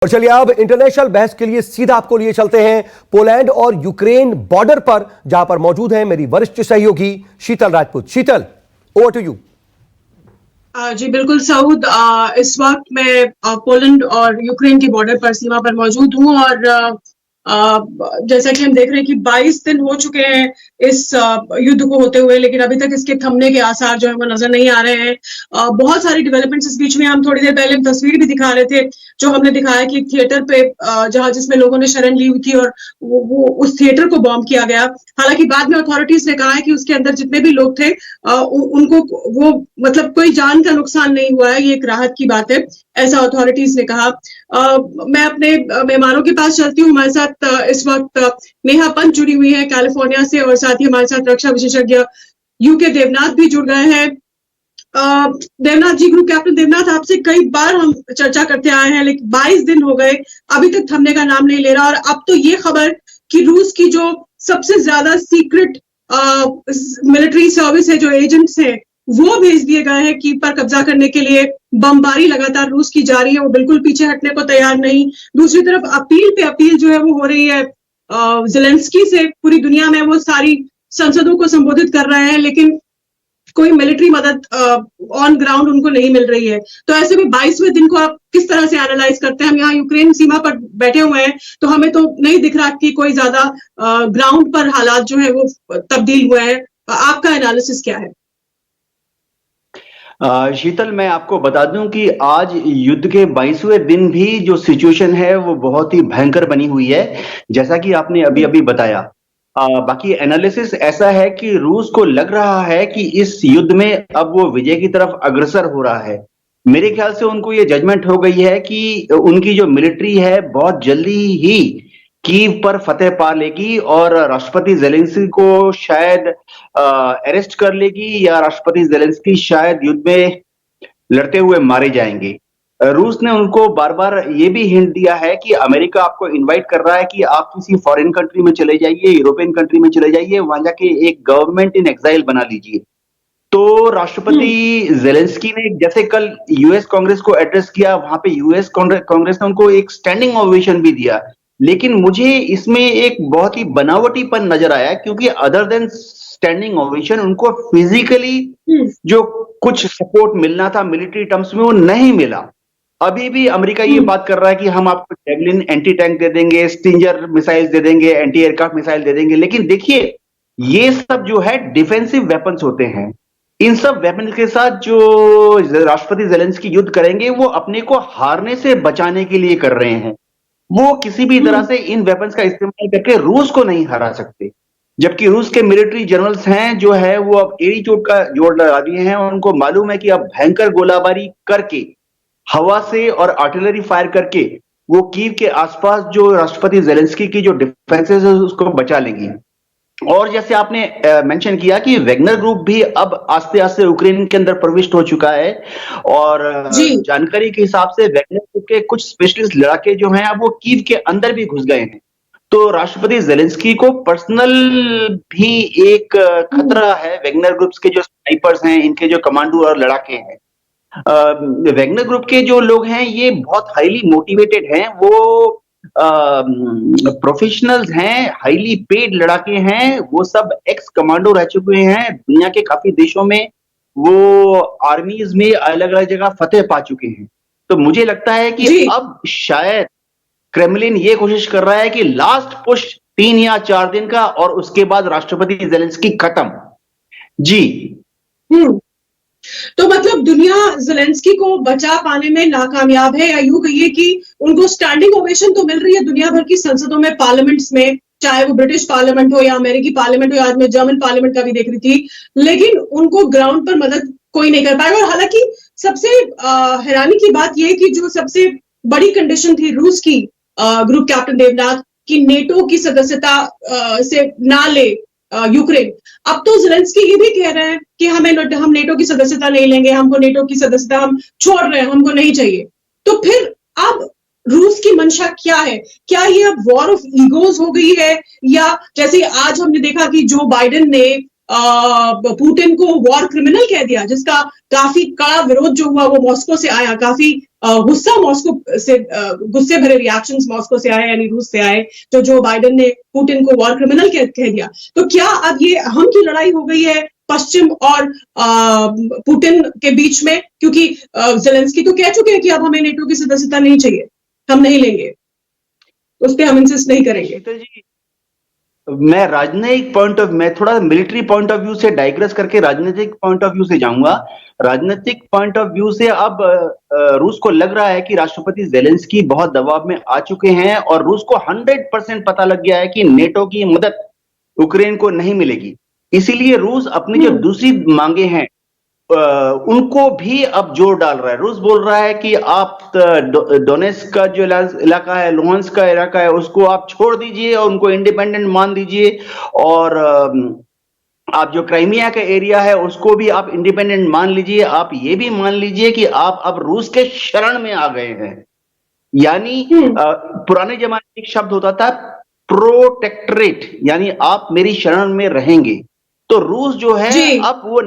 और चलिए अब इंटरनेशनल बहस के लिए सीधा आपको लिए चलते हैं पोलैंड और यूक्रेन बॉर्डर पर, जहां पर मौजूद है मेरी वरिष्ठ सहयोगी शीतल राजपूत। शीतल, ओवर टू यू। जी बिल्कुल सऊद, इस वक्त मैं पोलैंड और यूक्रेन के बॉर्डर पर, सीमा पर मौजूद हूं और जैसा कि हम देख रहे हैं कि 22 दिन हो चुके हैं इस युद्ध को होते हुए, लेकिन अभी तक इसके थमने के आसार जो है वो नजर नहीं आ रहे हैं। बहुत सारी डेवलपमेंट्स इस बीच में, हम थोड़ी देर पहले तस्वीर भी दिखा रहे थे जो हमने दिखाया कि थिएटर पे जहां जिसमें लोगों ने शरण ली हुई थी और वो उस थिएटर को बॉम्ब किया गया। हालांकि बाद में अथॉरिटीज ने कहा है कि उसके अंदर जितने भी लोग थे उनको वो मतलब कोई जान का नुकसान नहीं हुआ है, ये एक राहत की बात है, ऐसा अथॉरिटीज ने कहा। मैं अपने मेहमानों के पास चलती हूँ। हमारे साथ इस वक्त नेहा पंत जुड़ी हुई है कैलिफोर्निया से, और साथ ही हमारे साथ रक्षा विशेषज्ञ यूके देवनाथ भी जुड़ गए हैं। देवनाथ जी, ग्रुप कैप्टन देवनाथ, आपसे कई बार हम चर्चा करते आए हैं, लेकिन 22 दिन हो गए, अभी तक थमने का नाम नहीं ले रहा। और अब तो ये खबर कि रूस की जो सबसे ज्यादा सीक्रेट मिलिट्री सर्विस है, जो एजेंट्स हैं, वो भेज दिए गए हैं कीव पर कब्जा करने के लिए। बमबारी लगातार रूस की जारी है, वो बिल्कुल पीछे हटने को तैयार नहीं। दूसरी तरफ अपील पे अपील जो है वो हो रही है ज़ेलेंस्की से, पूरी दुनिया में वो सारी संसदों को संबोधित कर रहे हैं, लेकिन कोई मिलिट्री मदद ऑन ग्राउंड उनको नहीं मिल रही है। तो ऐसे में 22वें दिन को आप किस तरह से एनालाइज करते हैं? हम यहाँ यूक्रेन सीमा पर बैठे हुए हैं, तो हमें तो नहीं दिख रहा कि कोई ज्यादा ग्राउंड पर हालात जो है वो तब्दील हुए हैं। आपका एनालिसिस क्या है? शीतल, मैं आपको बता दूं कि आज युद्ध के 22वें दिन भी जो सिचुएशन है वो बहुत ही भयंकर बनी हुई है, जैसा कि आपने अभी अभी बताया। बाकी एनालिसिस ऐसा है कि रूस को लग रहा है कि इस युद्ध में अब वो विजय की तरफ अग्रसर हो रहा है। मेरे ख्याल से उनको ये जजमेंट हो गई है कि उनकी जो मिलिट्री है बहुत जल्दी ही कीव पर फतेह पा लेगी और राष्ट्रपति ज़ेलेंस्की को शायद अरेस्ट कर लेगी, या राष्ट्रपति ज़ेलेंस्की शायद युद्ध में लड़ते हुए मारे जाएंगे। रूस ने उनको बार बार ये भी हिंट दिया है कि अमेरिका आपको इनवाइट कर रहा है कि आप किसी फॉरेन कंट्री में चले जाइए, यूरोपियन कंट्री में चले जाइए, वहां जाके एक गवर्नमेंट इन एक्साइल बना लीजिए। तो राष्ट्रपति ज़ेलेंस्की ने जैसे कल यूएस कांग्रेस को एड्रेस किया, वहां पे यूएस कांग्रेस ने उनको एक स्टैंडिंग ओवेशन भी दिया। लेकिन मुझे इसमें एक बहुत ही बनावटीपन नजर आया, क्योंकि अदर देन स्टैंडिंग ओवेशन उनको फिजिकली जो कुछ सपोर्ट मिलना था मिलिट्री टर्म्स में वो नहीं मिला। अभी भी अमेरिका ये बात कर रहा है कि हम आपको जेवलिन एंटी टैंक दे देंगे, स्टिंजर मिसाइल दे देंगे, एंटी एयरक्राफ्ट मिसाइल दे देंगे, लेकिन देखिए ये सब जो है डिफेंसिव वेपन्स होते हैं। इन सब वेपन के साथ जो राष्ट्रपति ज़ेलेंस्की युद्ध करेंगे वो अपने को हारने से बचाने के लिए कर रहे हैं। वो किसी भी तरह से इन वेपन्स का इस्तेमाल करके रूस को नहीं हरा सकते। जबकि रूस के मिलिट्री जनरल्स हैं जो है वो अब एड़ी चोट का जोड़ लगा दिए हैं। उनको मालूम है कि अब भयंकर गोलाबारी करके, हवा से और आर्टिलरी फायर करके वो कीव के आसपास जो राष्ट्रपति ज़ेलेंस्की की जो डिफेंसेस है उसको बचा लेंगी। और जैसे आपने मेंशन किया कि वेगनर ग्रुप भी अब आस्ते आस्ते यूक्रेन के अंदर प्रविष्ट हो चुका है, और जानकारी के हिसाब से वेगनर ग्रुप के कुछ स्पेशलिस्ट लड़ाके जो हैं अब वो कीव के अंदर भी घुस गए हैं। तो राष्ट्रपति ज़ेलेंस्की को पर्सनल भी एक खतरा है। वेगनर ग्रुप्स के जो स्नाइपर्स हैं, इनके जो कमांडो और लड़ाके हैं, वेगनर ग्रुप के जो लोग हैं ये बहुत हाईली मोटिवेटेड हैं, वो प्रोफेशनल्स हैं, हाईली पेड लड़ाके हैं, वो सब एक्स कमांडो रह चुके हैं दुनिया के काफी देशों में, वो आर्मीज में अलग अलग जगह फतेह पा चुके हैं। तो मुझे लगता है कि अब शायद क्रेमलिन ये कोशिश कर रहा है कि लास्ट पुश 3 या 4 दिन का, और उसके बाद राष्ट्रपति ज़ेलेंस्की खत्म। जी। तो मतलब दुनिया ज़ेलेंस्की को बचा पाने में नाकामयाब है, या यूं कहिए कि उनको स्टैंडिंग ओवेशन तो मिल रही है दुनिया भर की संसदों में, पार्लियामेंट्स में, चाहे वो ब्रिटिश पार्लियामेंट हो या अमेरिकी पार्लियामेंट हो, आज मैं जर्मन पार्लियामेंट का भी देख रही थी, लेकिन उनको ग्राउंड पर मदद कोई नहीं कर पाएगा। और हालांकि सबसे हैरानी की बात यह कि जो सबसे बड़ी कंडीशन थी रूस की, ग्रुप कैप्टन देवनाथ, की नेटो की सदस्यता से ना ले यूक्रेन, अब तो ज़ेलेंस्की ये भी कह रहे हैं कि हम नेटो की सदस्यता नहीं लेंगे, हमको नेटो की सदस्यता हम छोड़ रहे हैं, हमको नहीं चाहिए। तो फिर अब रूस की मंशा क्या है? क्या ये अब वॉर ऑफ ईगोज हो गई है, या जैसे आज हमने देखा कि जो बाइडेन ने पुतिन को वॉर क्रिमिनल कह दिया, जिसका काफी कड़ा विरोध जो हुआ वो मॉस्को से आया, काफी गुस्सा मॉस्को से, गुस्से भरे रिएक्शंस मॉस्को से आए, यानी रूस से आए, जो बाइडेन ने पुतिन को वॉर क्रिमिनल कह दिया। तो क्या अब ये हम की लड़ाई हो गई है पश्चिम और पुतिन के बीच में? क्योंकि ज़ेलेंस्की तो कह चुके हैं कि अब हमें नेटो की सदस्यता नहीं चाहिए, हम नहीं लेंगे, उस पर हम इंसिस्ट नहीं करेंगे। शीतल जी, मैं राजनयिक पॉइंट ऑफ, मैं थोड़ा मिलिट्री पॉइंट ऑफ व्यू से डाइग्रेस करके राजनीतिक पॉइंट ऑफ व्यू से जाऊंगा। राजनीतिक पॉइंट ऑफ व्यू से अब रूस को लग रहा है कि राष्ट्रपति ज़ेलेंस्की बहुत दबाव में आ चुके हैं और रूस को 100% पता लग गया है कि नेटो की मदद यूक्रेन को नहीं मिलेगी। इसीलिए रूस अपनी जो दूसरी मांगे हैं उनको भी अब जोर डाल रहा है। रूस बोल रहा है कि आप डोनेट्स्क का जो इलाका है, लुहांस्क का इलाका है, उसको आप छोड़ दीजिए और उनको इंडिपेंडेंट मान दीजिए, और आप जो क्राइमिया का एरिया है उसको भी आप इंडिपेंडेंट मान लीजिए। आप ये भी मान लीजिए कि आप अब रूस के शरण में आ गए हैं। यानी पुराने जमाने में एक शब्द होता था प्रोटेक्टरेट, यानी आप मेरी शरण में रहेंगे। तो रूस जो है अब वो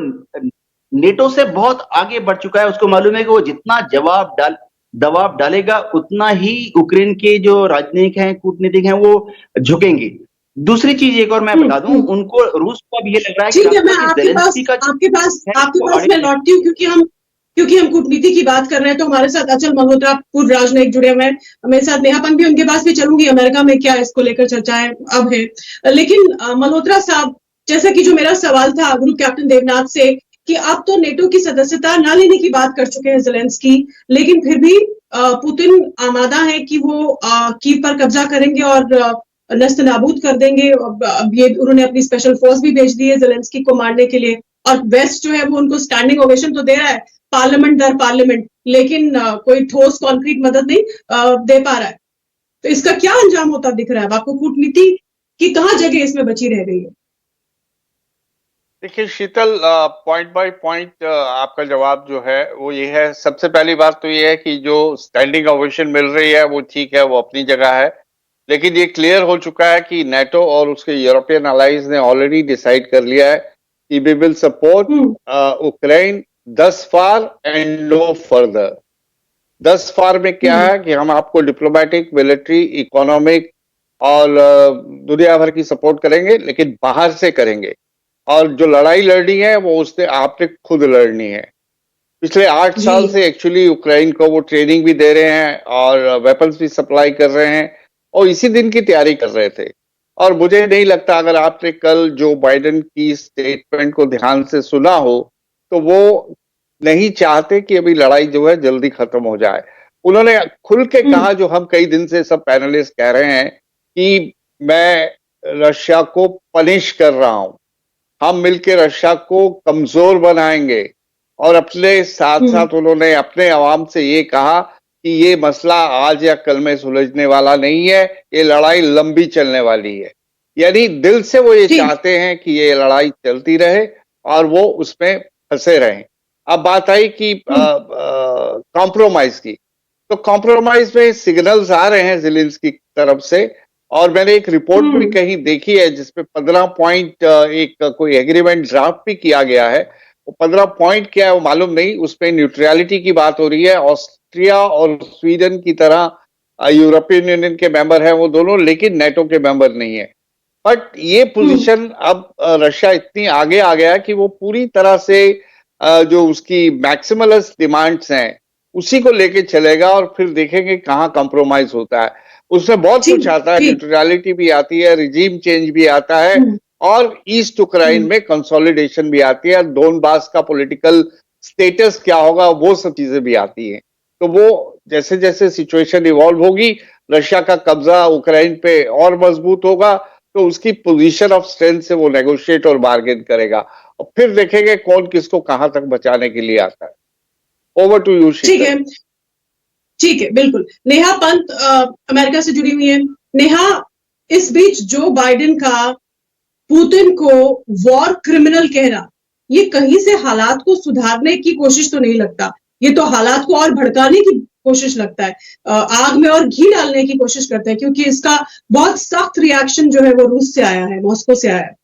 नेटो से बहुत आगे बढ़ चुका है। उसको मालूम है कि वो जितना दबाव डालेगा उतना ही यूक्रेन के जो राजनीतिक हैं, कूटनीतिक हैं, वो झुकेंगे। दूसरी चीज एक और मैं बता दूं, उनको, रूस को अब ये लग रहा है कि मैं आपके पास मैं लौटती हूँ, क्योंकि हम कूटनीति की बात कर रहे हैं। तो हमारे साथ अचल मल्होत्रा, पूर्व राजनयिक, जुड़े हुए हैं। मेरे साथ नेहा पंत भी, उनके पास भी चलूंगी, अमेरिका में क्या इसको लेकर चर्चाएं अब है। लेकिन मल्होत्रा साहब, जैसा कि जो मेरा सवाल था ग्रुप कैप्टन देवनाथ से, कि अब तो नेटो की सदस्यता न लेने की बात कर चुके हैं ज़ेलेंस्की, लेकिन फिर भी पुतिन आमादा है कि वो कीव पर कब्जा करेंगे और नस्तनाबूद कर देंगे। ये उन्होंने अपनी स्पेशल फोर्स भी भेज दी है ज़ेलेंस्की को मारने के लिए, और वेस्ट जो है वो उनको स्टैंडिंग ओवेशन तो दे रहा है पार्लियामेंट दर पार्लियामेंट, लेकिन कोई ठोस कॉन्क्रीट मदद नहीं दे पा रहा है। तो इसका क्या अंजाम होता दिख रहा है आपको? कूटनीति की कहाँ जगह इसमें बची रह गई है? देखिए शीतल, पॉइंट बाय पॉइंट आपका जवाब जो है वो ये है। सबसे पहली बात तो ये है कि जो स्टैंडिंग ओवेशन मिल रही है वो ठीक है, वो अपनी जगह है, लेकिन ये क्लियर हो चुका है कि नेटो और उसके यूरोपियन अलाइज ने ऑलरेडी डिसाइड कर लिया है कि वी विल सपोर्ट यूक्रेन दस फार एंड नो फर्दर। 10 फार में क्या है कि हम आपको डिप्लोमेटिक, मिलिट्री, इकोनॉमिक और दुनिया भर की सपोर्ट करेंगे, लेकिन बाहर से करेंगे, और जो लड़ाई लड़नी है वो उसने आपने खुद लड़नी है। पिछले 8 साल से एक्चुअली यूक्रेन को वो ट्रेनिंग भी दे रहे हैं और वेपन्स भी सप्लाई कर रहे हैं और इसी दिन की तैयारी कर रहे थे। और मुझे नहीं लगता, अगर आपने कल जो बाइडेन की स्टेटमेंट को ध्यान से सुना हो, तो वो नहीं चाहते कि अभी लड़ाई जो है जल्दी खत्म हो जाए। उन्होंने खुल के कहा, जो हम कई दिन से सब पैनलिस्ट कह रहे हैं, कि मैं रशिया को पनिश कर रहा हूं, हम मिलकर रशिया को कमजोर बनाएंगे। और अपने साथ साथ उन्होंने अपने अवाम से ये कहा कि ये मसला आज या कल में सुलझने वाला नहीं है, ये लड़ाई लंबी चलने वाली है। यानी दिल से वो ये चाहते हैं कि ये लड़ाई चलती रहे और वो उसमें फंसे रहें। अब बात आई कि कॉम्प्रोमाइज की, तो कॉम्प्रोमाइज में सिग्नल्स आ रहे हैं ज़ेलेंस्की की तरफ से, और मैंने एक रिपोर्ट भी कहीं देखी है जिसपे 15 पॉइंट एक कोई एग्रीमेंट ड्राफ्ट भी किया गया है। वो 15 पॉइंट क्या है वो मालूम नहीं, उसमें न्यूट्रलिटी की बात हो रही है। ऑस्ट्रिया और स्वीडन की तरह यूरोपियन यूनियन के मेंबर हैं वो दोनों, लेकिन नेटो के मेंबर नहीं है। बट ये पोजीशन अब रशिया इतनी आगे आ गया है कि वो पूरी तरह से जो उसकी मैक्सिमलिस्ट डिमांड्स हैं उसी को लेके चलेगा, और फिर देखेंगे कहाँ कॉम्प्रोमाइज होता है। उसमें बहुत कुछ आता है, न्यूट्रलिटी भी आती है, रिजीम चेंज भी आता है, और ईस्ट यूक्रेन में कंसोलिडेशन भी आती है, डोनबास का पॉलिटिकल स्टेटस क्या होगा, वो सब चीजें भी आती हैं। तो वो जैसे जैसे सिचुएशन इवॉल्व होगी, रशिया का कब्जा यूक्रेन पे और मजबूत होगा, तो उसकी पोजीशन ऑफ स्ट्रेंथ से वो नेगोशिएट और बार्गेन करेगा, और फिर देखेंगे कौन किसको कहां तक बचाने के लिए आता है। ओवर टू यू शीतल। ठीक है, बिल्कुल। नेहा पंत अमेरिका से जुड़ी हुई है। नेहा, इस बीच जो बाइडेन का पुतिन को वॉर क्रिमिनल कहना, ये कहीं से हालात को सुधारने की कोशिश तो नहीं लगता, ये तो हालात को और भड़काने की कोशिश लगता है, आग में और घी डालने की कोशिश करते हैं, क्योंकि इसका बहुत सख्त रिएक्शन जो है वो रूस से आया है, मॉस्को से आया है।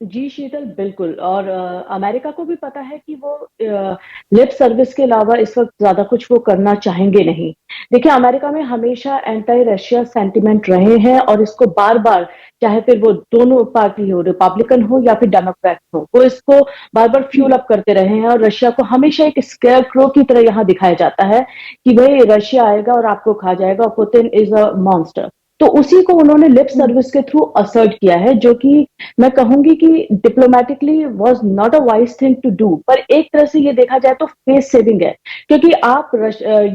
जी शीतल, बिल्कुल। और अमेरिका को भी पता है कि वो लिप सर्विस के अलावा इस वक्त ज्यादा कुछ वो करना चाहेंगे नहीं। देखिए, अमेरिका में हमेशा एंटी रशिया सेंटिमेंट रहे हैं और इसको बार बार, चाहे फिर वो दोनों पार्टी हो, रिपब्लिकन हो या फिर डेमोक्रेट हो, वो इसको बार बार फ्यूल अप करते रहे हैं और रशिया को हमेशा एक स्केयर क्रो की तरह यहाँ दिखाया जाता है कि भाई रशिया आएगा और आपको खा जाएगा, पुतिन इज अ मॉन्स्टर। तो उसी को उन्होंने लिप सर्विस के थ्रू असर्ट किया है, जो कि मैं कहूंगी कि diplomatically was not a wise thing to do. पर एक तरह से ये देखा जाए तो फेस सेविंग है, क्योंकि आप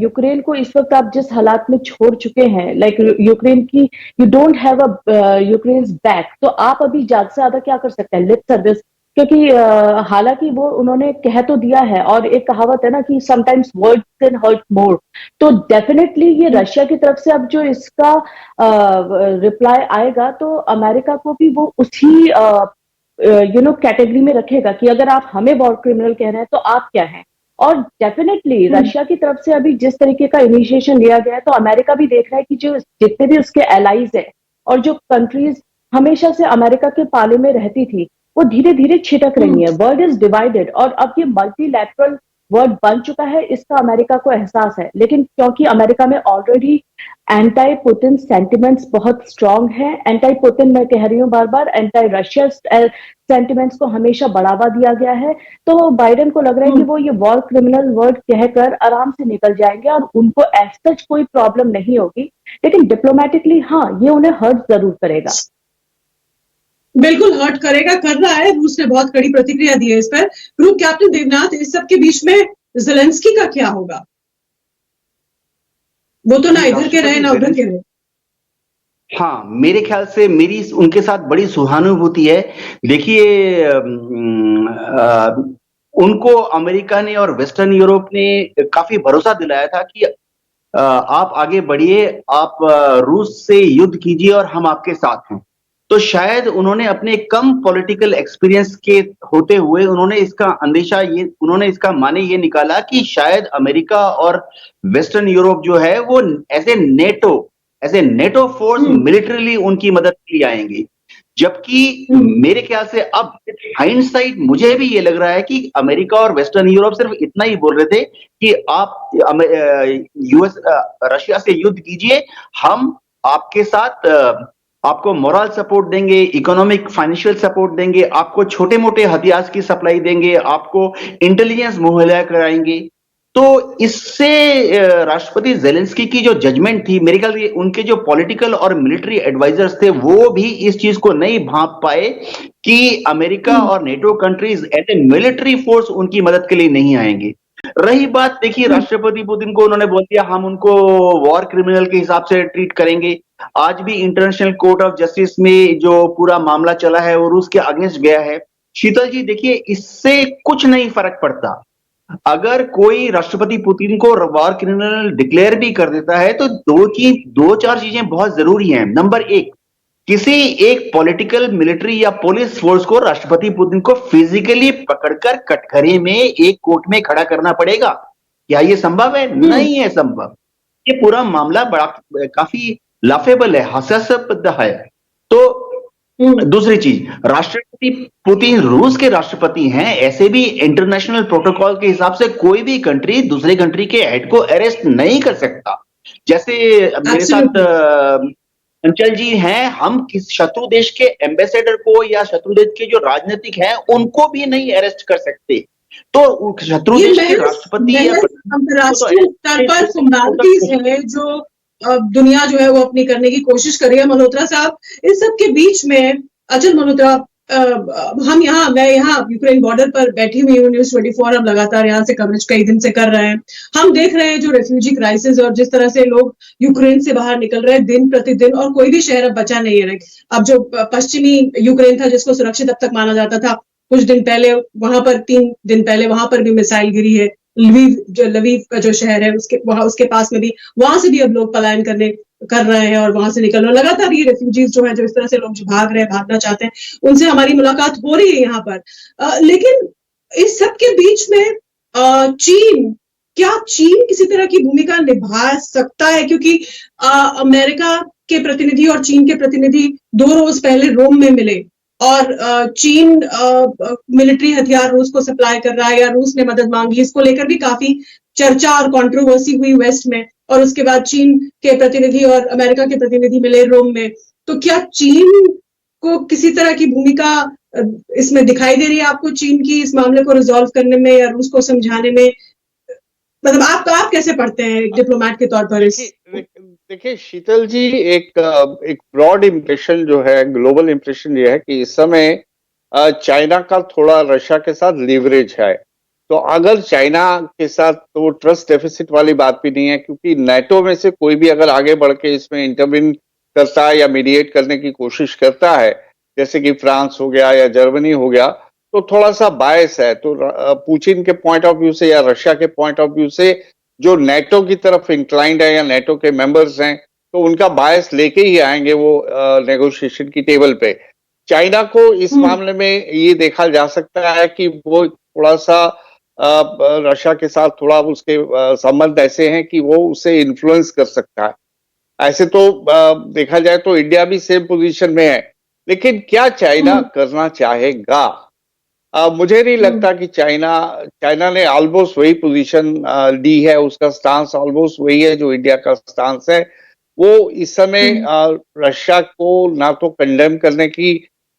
यूक्रेन को इस वक्त आप जिस हालात में छोड़ चुके हैं, लाइक यूक्रेन की, you don't have a Ukraine back, तो आप अभी ज्यादा से ज्यादा क्या कर सकते हैं? Lip service. क्योंकि हालांकि वो उन्होंने कह तो दिया है, और एक कहावत है ना कि समटाइम्स वर्ड्स कैन हर्ट मोर। तो डेफिनेटली ये रशिया की तरफ से अब जो इसका रिप्लाई आएगा, तो अमेरिका को भी वो उसी कैटेगरी में रखेगा कि अगर आप हमें वॉर क्रिमिनल कह रहे हैं तो आप क्या हैं। और डेफिनेटली रशिया की तरफ से अभी जिस तरीके का इनिशिएशन लिया गया है, तो अमेरिका भी देख रहा है कि जो जितने भी उसके एलाइज है और जो कंट्रीज हमेशा से अमेरिका के पाले में रहती थी, वो धीरे धीरे छिटक रही है। वर्ल्ड इज डिवाइडेड, और अब ये मल्टीलैटरल वर्ल्ड बन चुका है, इसका अमेरिका को एहसास है। लेकिन क्योंकि अमेरिका में ऑलरेडी एंटी पुतिन सेंटिमेंट्स बहुत स्ट्रांग है, एंटी पुतिन मैं कह रही हूँ बार बार, एंटी रशिया सेंटिमेंट्स को हमेशा बढ़ावा दिया गया है, तो बाइडेन को लग रहा है कि वो ये वॉर क्रिमिनल वर्ड कहकर आराम से निकल जाएंगे और उनको एज सच कोई प्रॉब्लम नहीं होगी। लेकिन डिप्लोमेटिकली हाँ, ये उन्हें हर्ट जरूर करेगा। बिल्कुल हर्ट करेगा, कर रहा है। रूस ने बहुत कड़ी प्रतिक्रिया दी है इस पर। ग्रुप कैप्टन देवनाथ, इस सब के बीच में ज़ेलेंस्की का क्या होगा? वो तो ना इधर के रहे ना उधर के रहे। हाँ, मेरे ख्याल से मेरी उनके साथ बड़ी सहानुभूति है। देखिए, उनको अमेरिका ने और वेस्टर्न यूरोप ने काफी भरोसा दिलाया था कि आप आगे बढ़िए, आप रूस से युद्ध कीजिए और हम आपके साथ हैं। तो शायद उन्होंने अपने कम पॉलिटिकल एक्सपीरियंस के होते हुए उन्होंने इसका माने ये निकाला कि शायद अमेरिका और वेस्टर्न यूरोप जो है वो as a NATO force militarily उनकी मदद के लिए आएंगे। जबकि मेरे ख्याल से अब हाइंडसाइट मुझे भी ये लग रहा है कि अमेरिका और वेस्टर्न यूरोप सिर्फ इतना ही बोल रहे थे कि आप यूएस रशिया से युद्ध कीजिए, हम आपके साथ आपको मोरल सपोर्ट देंगे, इकोनॉमिक फाइनेंशियल सपोर्ट देंगे, आपको छोटे मोटे हथियार की सप्लाई देंगे, आपको इंटेलिजेंस मुहैया कराएंगे। तो इससे राष्ट्रपति ज़ेलेंस्की की जो जजमेंट थी, मेरे ख्याल से उनके जो पॉलिटिकल और मिलिट्री एडवाइजर्स थे वो भी इस चीज को नहीं भांप पाए कि अमेरिका और NATO countries as a military force उनकी मदद के लिए नहीं आएंगे। रही बात, देखिए, राष्ट्रपति पुतिन को उन्होंने बोल दिया हम उनको वॉर क्रिमिनल के हिसाब से ट्रीट करेंगे। आज भी इंटरनेशनल कोर्ट ऑफ जस्टिस में जो पूरा मामला चला है वो रूस के अगेंस्ट गया है। शीतल जी, देखिए, इससे कुछ नहीं फर्क पड़ता। अगर कोई राष्ट्रपति पुतिन को वॉर क्रिमिनल डिक्लेयर भी कर देता है तो दो चार चीजें बहुत जरूरी हैं। नंबर एक, किसी एक पॉलिटिकल, मिलिट्री या पुलिस फोर्स को राष्ट्रपति पुतिन को फिजिकली पकड़कर कटघरे में एक कोर्ट में खड़ा करना पड़ेगा। क्या ये संभव है? नहीं है संभव। ये पूरा मामला बड़ा काफी लाफेबल है, हास्यास्पद है। तो दूसरी चीज, राष्ट्रपति पुतिन रूस के राष्ट्रपति हैं, ऐसे भी इंटरनेशनल प्रोटोकॉल के हिसाब से कोई भी कंट्री दूसरे कंट्री के हेड को अरेस्ट नहीं कर सकता। जैसे मेरे साथ अंचल जी हैं, हम किस शत्रु देश के एम्बेसडर को या शत्रु देश के जो राजनीतिक हैं उनको भी नहीं अरेस्ट कर सकते। तो शत्रु देश के राष्ट्रपति या अंतर्राष्ट्रीय स्तर पर फॉर्मेलिटीज है जो दुनिया जो है वो अपनी करने की कोशिश कर रही है। मल्होत्रा साहब, इस सब के बीच में, अचल मल्होत्रा, मैं यहाँ यूक्रेन बॉर्डर पर बैठी हुई हूँ, न्यूज़ 24 हम लगातार यहाँ से कवरेज कई दिन से कर रहे हैं। हम देख रहे हैं जो रेफ्यूजी क्राइसिस और जिस तरह से लोग यूक्रेन से बाहर निकल रहे हैं दिन प्रतिदिन, और कोई भी शहर अब बचा नहीं है। अब जो पश्चिमी यूक्रेन था जिसको सुरक्षित अब तक माना जाता था, कुछ दिन पहले वहां पर 3 दिन पहले वहां पर भी मिसाइल गिरी है। लवीव का जो शहर है उसके पास में भी, वहां से भी अब लोग पलायन कर रहे हैं और वहां से निकल रहे हैं। लगातार ये रेफ्यूजीज जो है, जो इस तरह से लोग भाग रहे हैं, भागना चाहते हैं, उनसे हमारी मुलाकात हो रही है यहाँ पर। लेकिन इस सब के बीच में चीन किसी तरह की भूमिका निभा सकता है? क्योंकि अमेरिका के प्रतिनिधि और चीन के प्रतिनिधि 2 रोज पहले रोम में मिले और चीन मिलिट्री हथियार रूस को सप्लाई कर रहा है या रूस ने मदद मांगी, इसको लेकर भी काफी चर्चा और कंट्रोवर्सी हुई वेस्ट में। और उसके बाद चीन के प्रतिनिधि और अमेरिका के प्रतिनिधि मिले रोम में। तो क्या चीन को किसी तरह की भूमिका इसमें दिखाई दे रही है आपको, चीन की इस मामले को रिजॉल्व करने में या रूस को समझाने में? मतलब आप कैसे पढ़ते हैं एक डिप्लोमेट के तौर पर? देखिए शीतल जी, एक ब्रॉड इम्प्रेशन जो है, ग्लोबल इम्प्रेशन ये है कि इस समय चाइना का थोड़ा रशिया के साथ लीवरेज है। तो अगर चाइना के साथ तो ट्रस्ट डेफिसिट वाली बात भी नहीं है, क्योंकि नाटो में से कोई भी अगर आगे बढ़ के इसमें इंटरविन करता है या मीडिएट करने की कोशिश करता है, जैसे कि फ्रांस हो गया या जर्मनी हो गया, तो थोड़ा सा बायस है। तो पुतिन के पॉइंट ऑफ व्यू से या रशिया के पॉइंट ऑफ व्यू से जो नेटो की तरफ इंक्लाइंड है या नेटो के मेंबर्स हैं, तो उनका बायस लेके ही आएंगे वो नेगोशिएशन की टेबल पे। चाइना को इस मामले में ये देखा जा सकता है कि वो थोड़ा सा रशिया के साथ थोड़ा उसके संबंध ऐसे हैं कि वो उसे इन्फ्लुएंस कर सकता है। ऐसे तो देखा जाए तो इंडिया भी सेम पोजीशन में है, लेकिन क्या चाइना करना चाहेगा? मुझे नहीं लगता कि चाइना ने ऑलमोस्ट वही पोजीशन ली है, उसका स्टांस ऑलमोस्ट वही है जो इंडिया का स्टांस है। वो इस समय रशिया को ना तो कंडेम करने की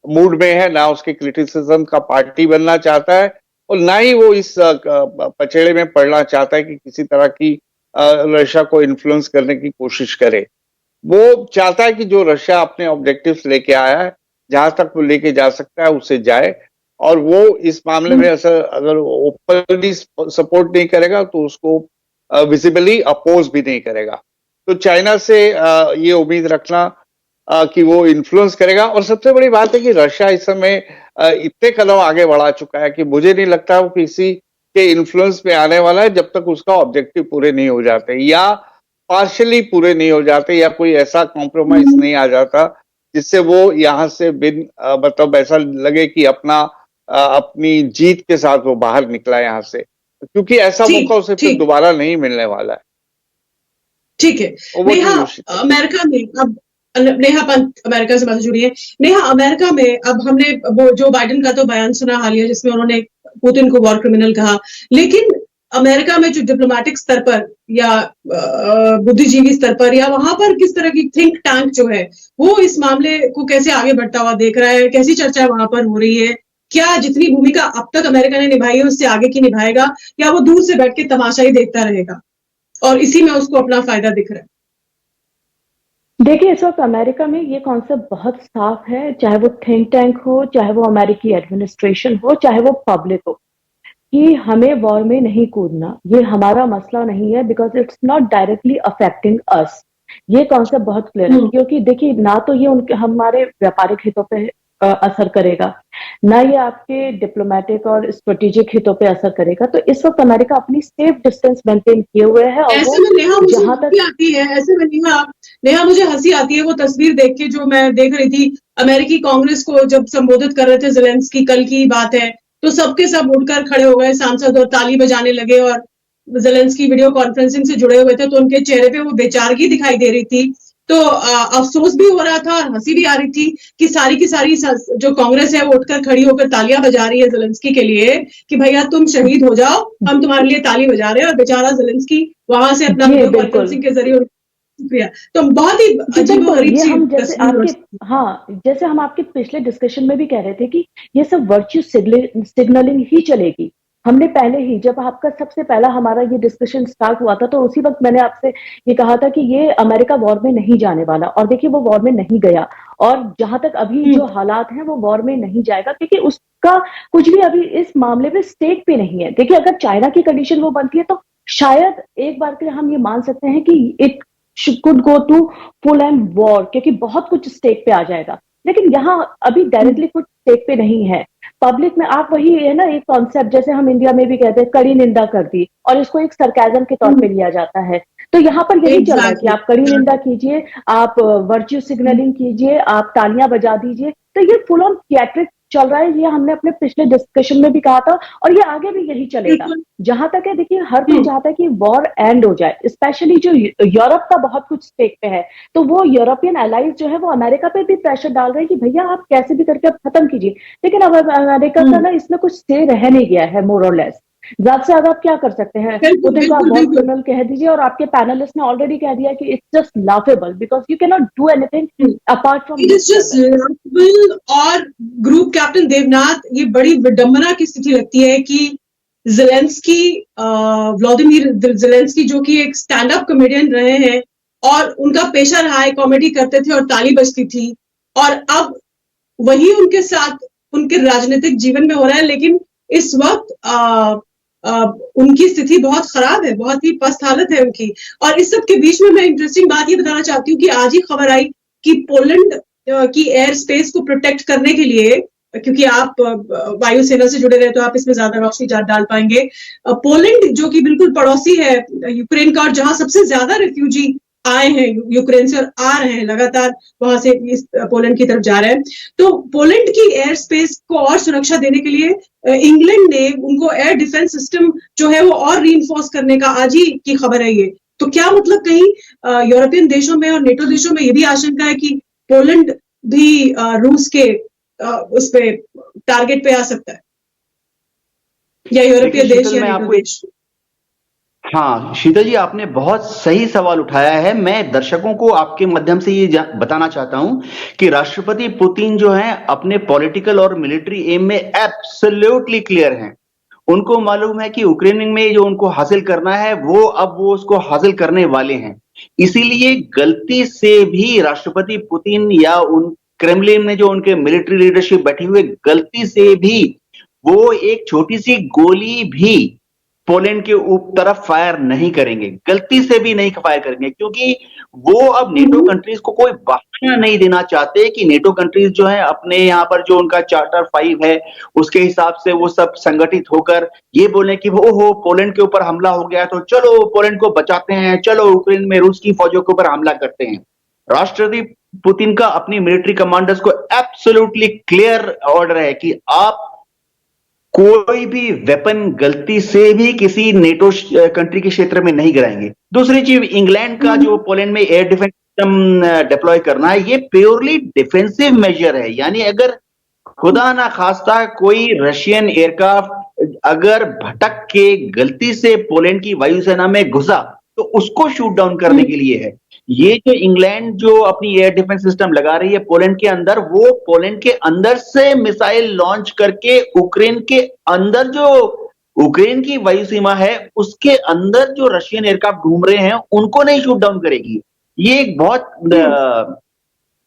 मूड में है, ना उसके क्रिटिसिज्म का पार्टी बनना चाहता है, और ना ही वो इस पचड़े में पड़ना चाहता है कि किसी तरह की रशिया को इन्फ्लुएंस करने की कोशिश करे। वो चाहता है कि जो रशिया अपने ऑब्जेक्टिव्स लेके आया है, जहां तक वो लेके जा सकता है उससे जाए, और वो इस मामले में अगर ओपनली सपोर्ट नहीं करेगा तो उसको विजिबली अपोज भी नहीं करेगा। तो चाइना से ये उम्मीद रखना कि वो इन्फ्लुएंस करेगा। और सबसे बड़ी बात है कि रशिया इस समय इतने कदम आगे बढ़ा चुका है कि मुझे नहीं लगता वो किसी के इन्फ्लुएंस में आने वाला है जब तक उसका ऑब्जेक्टिव पूरे नहीं हो जाते या पार्शियली पूरे नहीं हो जाते, या कोई ऐसा कॉम्प्रोमाइज नहीं आ जाता जिससे वो यहाँ से मतलब ऐसा लगे कि अपनी जीत के साथ वो बाहर निकला यहाँ से, क्योंकि ऐसा मौका उसे फिर दोबारा नहीं मिलने वाला है। ठीक है। नेहा, अमेरिका में अब नेहा पंत अमेरिका से बात जुड़ी है। नेहा, अमेरिका में अब हमने वो जो बाइडेन का तो बयान सुना हालिया जिसमें उन्होंने पुतिन को वॉर क्रिमिनल कहा, लेकिन अमेरिका में जो डिप्लोमेटिक स्तर पर या बुद्धिजीवी स्तर पर या वहां पर किस तरह की थिंक टैंक जो है वो इस मामले को कैसे आगे बढ़ता हुआ देख रहा है? कैसी चर्चा वहां पर हो रही है? क्या जितनी भूमिका अब तक अमेरिका ने निभाई है उससे आगे की निभाएगा, या वो दूर से बैठ के तमाशा ही देखता रहेगा और इसी में उसको अपना फायदा दिख रहा है? देखिए, इस वक्त अमेरिका में ये कॉन्सेप्ट बहुत साफ है, चाहे वो थिंक टैंक हो, चाहे वो अमेरिकी एडमिनिस्ट्रेशन हो, चाहे वो पब्लिक हो, कि हमें वॉर में नहीं कूदना। ये हमारा मसला नहीं है, because it's not directly affecting us. ये कॉन्सेप्ट बहुत क्लियर है, क्योंकि देखिए ना तो ये उनके हमारे व्यापारिक हितों पे असर करेगा, ना ये आपके डिप्लोमेटिक और स्ट्रेटेजिक हितों पे असर करेगा। तो इस वक्त अमेरिका अपनी सेफ डिस्टेंस मेंटेन किए हुए है। और ऐसे में नेहा मुझे हंसी आती है, ऐसे में नेहा मुझे हंसी आती है वो तस्वीर देख के जो मैं देख रही थी। अमेरिकी कांग्रेस को जब संबोधित कर रहे थे ज़ेलेंस्की, कल की बात है, तो सबके सब उठकर खड़े हो गए सांसद और ताली बजाने लगे, और ज़ेलेंस्की वीडियो कॉन्फ्रेंसिंग से जुड़े हुए थे तो उनके चेहरे पे वो बेचारगी दिखाई दे रही थी। तो अफसोस भी हो रहा था और हंसी भी आ रही थी कि सारी की सारी जो कांग्रेस है वो उठकर खड़ी होकर तालियां बजा रही है ज़ेलेंस्की के लिए कि भैया तुम शहीद हो जाओ, हम तुम्हारे लिए ताली बजा रहे हैं। और बेचारा ज़ेलेंस्की वहां से अपना वीडियो कॉन्फ्रेंसिंग के जरिए शुक्रिया। तो बहुत ही अजीब हम जैसे आपके जैसे हम आपके पिछले डिस्कशन में भी कह रहे थे कि ये सब वर्च्यू सिग्नलिंग ही चलेगी। हमने पहले ही जब आपका सबसे पहला हमारा ये डिस्कशन स्टार्ट हुआ था तो उसी वक्त मैंने आपसे ये कहा था कि ये अमेरिका वॉर में नहीं जाने वाला, और देखिए वो वॉर में नहीं गया, और जहां तक अभी जो हालात हैं वो वॉर में नहीं जाएगा, क्योंकि उसका कुछ भी अभी इस मामले में स्टेक पे नहीं है। देखिए, अगर चाइना की कंडीशन वो बनती है तो शायद एक बार के लिए हम ये मान सकते हैं कि it could go to full and war, क्योंकि बहुत कुछ स्टेक पे आ जाएगा। लेकिन यहाँ अभी डायरेक्टली कुछ स्टेक पे नहीं है। पब्लिक में आप वही है ना, एक कॉन्सेप्ट जैसे हम इंडिया में भी कहते हैं कड़ी निंदा कर दी, और इसको एक सरकाजम के तौर पे लिया जाता है। तो यहाँ पर यही चल रहा है कि आप कड़ी निंदा कीजिए, आप वर्च्यू सिग्नलिंग कीजिए, आप तालियां बजा दीजिए। तो ये फुल ऑन थिएट्रिक चल रहा है, ये हमने अपने पिछले डिस्कशन में भी कहा था और ये आगे भी यही चलेगा। जहां तक है, देखिए हर कोई चाहता है कि वॉर एंड हो जाए, स्पेशली जो यूरोप का बहुत कुछ स्टेक पे है, तो वो यूरोपियन एलाइज जो है वो अमेरिका पे भी प्रेशर डाल रहे हैं कि भैया आप कैसे भी करके आप खत्म कीजिए। लेकिन अब अमेरिका का ना इसमें कुछ से रह नहीं गया है, मोर और लेस। ज्यादा से ज्यादा आप क्या कर सकते हैं, पुतिन को आप वॉर क्रिमिनल कह दीजिए, और आपके पैनलिस्ट ने ऑलरेडी कह दिया कि it's just laughable because you can not do anything apart from it is just laughable. और ग्रुप कैप्टन देवनाथ, ये बड़ी विडंबना की स्थिति लगती है कि ज़ेलेंस्की, व्लादिमीर ज़ेलेंस्की जो कि एक स्टैंड अप कॉमेडियन रहे हैं और उनका पेशा रहा है, कॉमेडी करते थे और ताली बजती थी, और अब वही उनके साथ उनके राजनीतिक जीवन में हो रहा है। लेकिन इस वक्त उनकी स्थिति बहुत खराब है, बहुत ही पस्त हालत है उनकी। और इस सब के बीच में मैं इंटरेस्टिंग बात ये बताना चाहती हूँ कि आज ही खबर आई कि पोलैंड की एयर स्पेस को प्रोटेक्ट करने के लिए, क्योंकि आप वायुसेना से जुड़े रहे तो आप इसमें ज्यादा रोशनी डाल पाएंगे, पोलैंड जो कि बिल्कुल पड़ोसी है यूक्रेन का और जहां सबसे ज्यादा रिफ्यूजी आए हैं यूक्रेन से और आ रहे हैं लगातार, वहां से इस पोलैंड की तरफ जा रहे हैं, तो पोलैंड की एयर स्पेस को और सुरक्षा देने के लिए इंग्लैंड ने उनको एयर डिफेंस सिस्टम जो है वो और रीइंफोर्स करने का आज ही की खबर है ये। तो क्या मतलब कहीं यूरोपियन देशों में और नेटो देशों में ये भी आशंका है कि पोलैंड भी रूस के उस पे टारगेट पे आ सकता है, या यूरोपीय देश या नेटो देश? हाँ शीतल जी, आपने बहुत सही सवाल उठाया है। मैं दर्शकों को आपके माध्यम से ये बताना चाहता हूं कि राष्ट्रपति पुतिन जो हैं अपने पॉलिटिकल और मिलिट्री एम में एब्सोल्युटली क्लियर हैं। उनको मालूम है कि यूक्रेन में जो उनको हासिल करना है वो उसको हासिल करने वाले हैं। इसीलिए गलती से भी राष्ट्रपति पुतिन या उन क्रेमलिन में जो उनके मिलिट्री लीडरशिप बैठी हुई, गलती से भी वो एक छोटी सी गोली भी पोलैंड के तरफ फायर नहीं करेंगे, गलती से भी नहीं फायर करेंगे, क्योंकि वो अब नेटो कंट्रीज को कोई बहाना नहीं देना चाहते कि नेटो कंट्रीज जो है अपने यहाँ पर जो उनका चार्टर 5 है उसके हिसाब से वो सब संगठित होकर ये बोले कि ओहो पोलैंड के ऊपर हमला हो गया तो चलो पोलैंड को बचाते हैं, चलो यूक्रेन में रूस की फौजों के ऊपर हमला करते हैं। राष्ट्रपति पुतिन का अपनी मिलिट्री कमांडर्स को एब्सोल्युटली क्लियर ऑर्डर है कि आप कोई भी वेपन गलती से भी किसी नेटो कंट्री के क्षेत्र में नहीं गिराएंगे। दूसरी चीज, इंग्लैंड का जो पोलैंड में एयर डिफेंस सिस्टम डिप्लॉय करना है, ये प्योरली डिफेंसिव मेजर है। यानी अगर खुदा ना खास्ता कोई रशियन एयरक्राफ्ट अगर भटक के गलती से पोलैंड की वायुसेना में घुसा तो उसको शूट डाउन करने के लिए है। ये जो इंग्लैंड जो अपनी एयर डिफेंस सिस्टम लगा रही है पोलैंड के अंदर, वो पोलैंड के अंदर से मिसाइल लॉन्च करके यूक्रेन के अंदर जो यूक्रेन की वायु सीमा है उसके अंदर जो रशियन एयरक्राफ्ट घूम रहे हैं उनको नहीं शूट डाउन करेगी। ये एक बहुत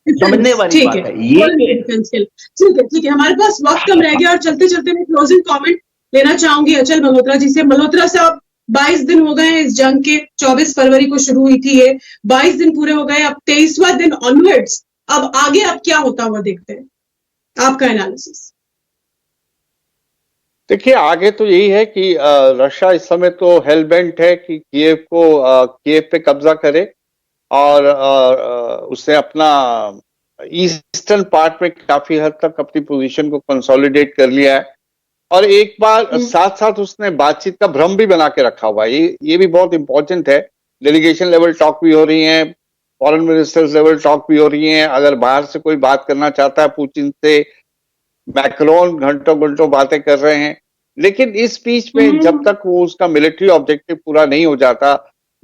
समझने वाली बात है। ये ठीक है, हमारे पास वक्त कम रह गया और चलते चलते मैं क्लोजिंग कमेंट लेना चाहूंगी अचल मल्होत्रा जी से। मल्होत्रा साहब, 22 दिन हो गए हैं इस जंग के, 24 फरवरी को शुरू हुई थी ये, 22 दिन पूरे हो गए, अब 23वां दिन ऑनवर्ड्स, अब आगे अब क्या होता हुआ देखते हैं, आपका एनालिसिस? देखिए, आगे तो यही है कि रशिया इस समय तो हेलबेंट है कि कीव पे कब्जा करे और उसने अपना ईस्टर्न पार्ट में काफी हद तक अपनी पोजीशन को कंसोलिडेट कर लिया है। और एक बार साथ साथ उसने बातचीत का भ्रम भी बना के रखा हुआ है। ये भी बहुत इंपॉर्टेंट है। डेलीगेशन लेवल टॉक भी हो रही है, फॉरेन मिनिस्टर्स लेवल टॉक भी हो रही है। अगर बाहर से कोई बात करना चाहता है पुतिन से, मैक्रोन घंटों घंटों बातें कर रहे हैं, लेकिन इस बीच में जब तक वो उसका मिलिट्री ऑब्जेक्टिव पूरा नहीं हो जाता,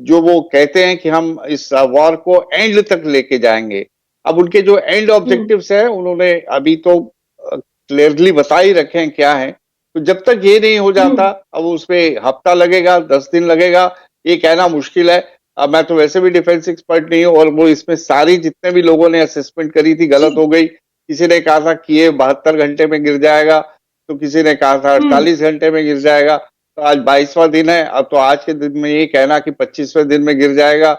जो वो कहते हैं कि हम इस वॉर को एंड तक लेके जाएंगे, अब उनके जो एंड ऑब्जेक्टिव्स है उन्होंने अभी तो क्लियरली बता ही रखे हैं क्या है। तो जब तक ये नहीं हो जाता, अब उसमें हफ्ता लगेगा, 10 दिन लगेगा, ये कहना मुश्किल है। अब मैं तो वैसे भी डिफेंस एक्सपर्ट नहीं हूं और वो इसमें सारी जितने भी लोगों ने असेसमेंट करी थी गलत हो गई। किसी ने कहा था कि ये 72 घंटे में गिर जाएगा, तो किसी ने कहा था 48 घंटे में गिर जाएगा। तो आज 22वां दिन है, अब तो आज के दिन में ये कहना कि 25वें दिन में गिर जाएगा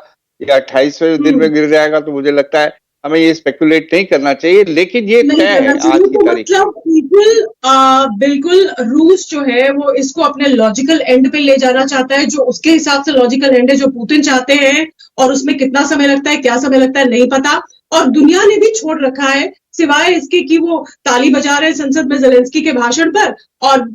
या 28वें दिन में गिर जाएगा, तो मुझे लगता है हमें ये स्पेकुलेट नहीं करना चाहिए। लेकिन ये तय है आज की तारीख में। बिल्कुल रूस जो है वो इसको अपने लॉजिकल एंड पे ले जाना चाहता है, जो उसके हिसाब से लॉजिकल एंड है, जो पुतिन चाहते हैं, और उसमें कितना समय लगता है, क्या समय लगता है, नहीं पता। और दुनिया ने भी छोड़ रखा है सिवाय इसके कि वो ताली बजा रहे हैं संसद में ज़ेलेंस्की के भाषण पर और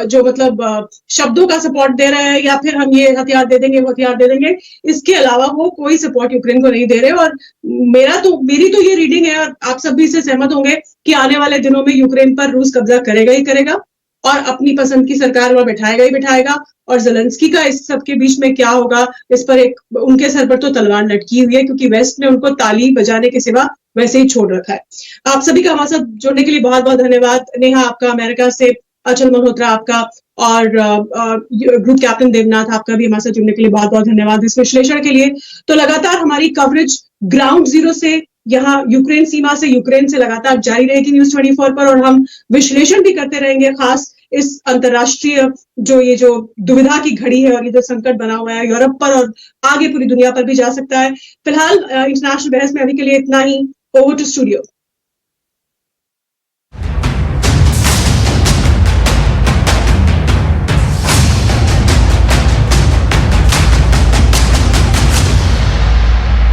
जो मतलब शब्दों का सपोर्ट दे रहे हैं, या फिर हम ये हथियार दे देंगे, वो हथियार दे देंगे, इसके अलावा वो कोई सपोर्ट यूक्रेन को नहीं दे रहे। और मेरी तो ये रीडिंग है, और आप सब भी इससे सहमत होंगे, कि आने वाले दिनों में यूक्रेन पर रूस कब्जा करेगा ही करेगा और अपनी पसंद की सरकार वहां बैठाएगा ही बैठाएगा। और ज़ेलेंस्की का इस सब के बीच में क्या होगा, इस पर उनके सर पर तो तलवार लटकी हुई है, क्योंकि वेस्ट ने उनको ताली बजाने के सिवा वैसे ही छोड़ रखा है। आप सभी का हमारे साथ जुड़ने के लिए बहुत बहुत धन्यवाद। नेहा आपका अमेरिका से, अचल मल्होत्रा आपका, और ग्रुप कैप्टन देवनाथ आपका भी हमारे साथ जुड़ने के लिए बहुत बहुत धन्यवाद इस विश्लेषण के लिए। तो लगातार हमारी कवरेज ग्राउंड जीरो से, यहाँ यूक्रेन सीमा से, यूक्रेन से लगातार जारी रहेगी न्यूज़ 24 पर, और हम विश्लेषण भी करते रहेंगे, खास इस अंतरराष्ट्रीय जो दुविधा की घड़ी है और ये जो संकट बना हुआ है यूरोप पर और आगे पूरी दुनिया पर भी जा सकता है। फिलहाल इंटरनेशनल बहस में अभी के लिए इतना ही। Over to studio.